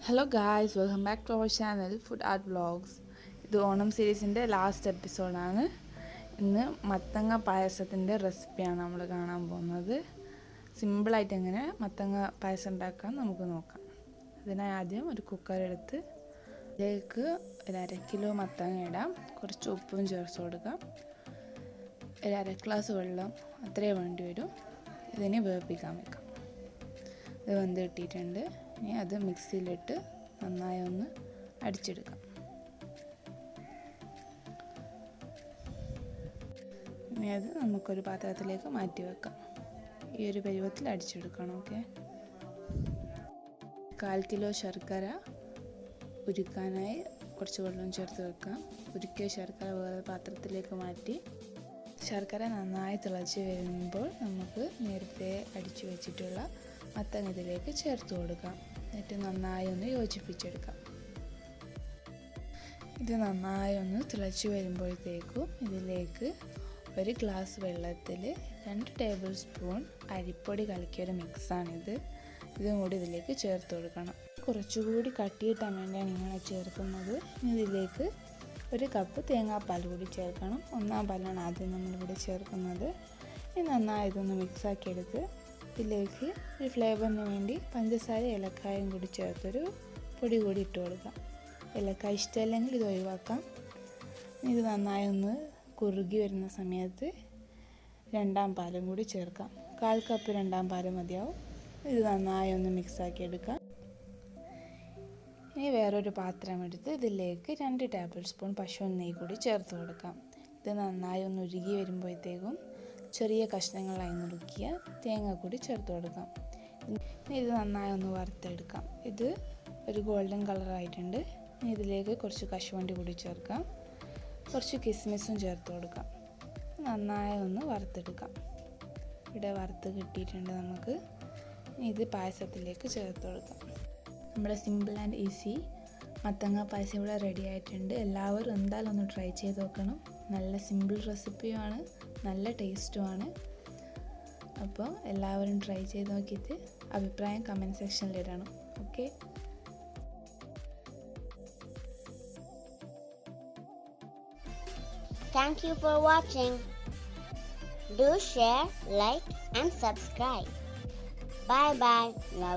Hello guys, welcome back to our channel Food Art Vlogs. ഇത് Onam സീരീസിൻ്റെ last എപ്പിസോഡാണ്. ഇന്ന് മത്തങ്ങ പായസത്തിൻ്റെ റെസിപ്പിയാണ് നമ്മൾ കാണാൻ പോകുന്നത്. സിമ്പിളായിട്ട് എങ്ങനെ മത്തങ്ങ പായസം ഉണ്ടാക്കാം നമുക്ക് നോക്കാം. അതിനായി ആദ്യം ഒരു കുക്കർ എടുത്ത് അതിലേക്ക് ഒരു 1/2 കിലോ മത്തങ്ങ ഇടാം. കുറച്ച് ഉപ്പും ചേർത്ത് കൊടുക്കാം. ഒരു 1/2 ഗ്ലാസ് വെള്ളം അത്രേ വേണ്ടി വരും. ഇതിനെ വേവിപ്പിക്കാൻ വെക്കാം. ഇത് വെന്ത് കിട്ടിയിട്ടുണ്ട്. ഇനി അത് മിക്സിയിലിട്ട് നന്നായി ഒന്ന് അടിച്ചെടുക്കാം. ഇനി അത് നമുക്കൊരു പാത്രത്തിലേക്ക് മാറ്റി വെക്കാം. ഈ ഒരു പരുവത്തിൽ അടിച്ചെടുക്കണം. ഓക്കെ, 1/4 കിലോ ശർക്കര ഉരുക്കാനായി കുറച്ച് വെള്ളം ചേർത്ത് വെക്കാം. ഉരുക്കിയ ശർക്കര വേറെ പാത്രത്തിലേക്ക് മാറ്റി ശർക്കര നന്നായി തിളച്ച് വരുമ്പോൾ നമുക്ക് നേരത്തെ അടിച്ചു വെച്ചിട്ടുള്ള മത്തങ്ങ ഇതിലേക്ക് ചേർത്ത് കൊടുക്കാം. എന്നിട്ട് നന്നായി ഒന്ന് യോജിപ്പിച്ചെടുക്കാം. ഇത് നന്നായി ഒന്ന് തിളച്ച് വരുമ്പോഴത്തേക്കും ഇതിലേക്ക് ഒരു ഗ്ലാസ് വെള്ളത്തിൽ 2 ടേബിൾ സ്പൂൺ അരിപ്പൊടി കലക്കിയൊരു മിക്സാണിത്. ഇതും കൂടി ഇതിലേക്ക് ചേർത്ത് കൊടുക്കണം. കുറച്ചുകൂടി കട്ടിയിട്ടാൻ വേണ്ടിയാണ് ഇങ്ങനെ ചേർക്കുന്നത്. ഇതിലേക്ക് 1 കപ്പ് തേങ്ങാപ്പാൽ കൂടി ചേർക്കണം. 1-ാം പാലാണ് ആദ്യം നമ്മളിവിടെ ചേർക്കുന്നത്. ഇനി നന്നായി ഇതൊന്ന് മിക്സാക്കി എടുത്ത് ഇതിലേക്ക് ഒരു ഫ്ലേവറിന് വേണ്ടി പഞ്ചസാര ഏലക്കായും കൂടി ചേർത്തൊരു പൊടി കൂടി ഇട്ട് കൊടുക്കാം. ഏലക്കായ ഇഷ്ടമല്ലെങ്കിൽ ഇത് ഒഴിവാക്കാം. ഇത് നന്നായി ഒന്ന് കുറുകി വരുന്ന സമയത്ത് 2-ാം പാലും കൂടി ചേർക്കാം. 1/4 കപ്പ് 2-ാം പാല് മതിയാവും. ഇത് നന്നായി ഒന്ന് മിക്സാക്കി എടുക്കാം. ഇനി വേറൊരു പാത്രം എടുത്ത് ഇതിലേക്ക് 2 ടേബിൾ സ്പൂൺ പശു നെയ്യ് കൂടി ചേർത്ത് കൊടുക്കാം. ഇത് നന്നായി ഒന്ന് ഉരുകി വരുമ്പോഴത്തേക്കും ചെറിയ കഷ്ണങ്ങളായി നുറുക്കിയ തേങ്ങ കൂടി ചേർത്ത് കൊടുക്കാം. ഇത് നന്നായി ഒന്ന് വറുത്തെടുക്കാം. ഇത് ഒരു ഗോൾഡൻ കളറായിട്ടുണ്ട്. ഇതിലേക്ക് കുറച്ച് കശുവണ്ടി കൂടി ചേർക്കാം. കുറച്ച് കിസ്മിസും ചേർത്ത് കൊടുക്കാം. നന്നായി ഒന്ന് വറുത്തെടുക്കാം. ഇവിടെ വറുത്ത് കിട്ടിയിട്ടുണ്ട്. നമുക്ക് ഇത് പായസത്തിലേക്ക് ചേർത്ത് കൊടുക്കാം. നമ്മുടെ സിമ്പിൾ ആൻഡ് ഈസി മത്തങ്ങ പായസം ഇവിടെ റെഡി ആയിട്ടുണ്ട്. എല്ലാവരും എന്തായാലും ഒന്ന് ട്രൈ ചെയ്ത് നോക്കണം. നല്ല സിമ്പിൾ റെസിപ്പിയുമാണ്, നല്ല ടേസ്റ്റുമാണ്. അപ്പോൾ എല്ലാവരും ട്രൈ ചെയ്ത് നോക്കിയിട്ട് അഭിപ്രായം കമൻറ്റ് സെക്ഷനിൽ ഇടണം. Okay, Thank you for watching. Do share, like and subscribe. Bye bye. Love.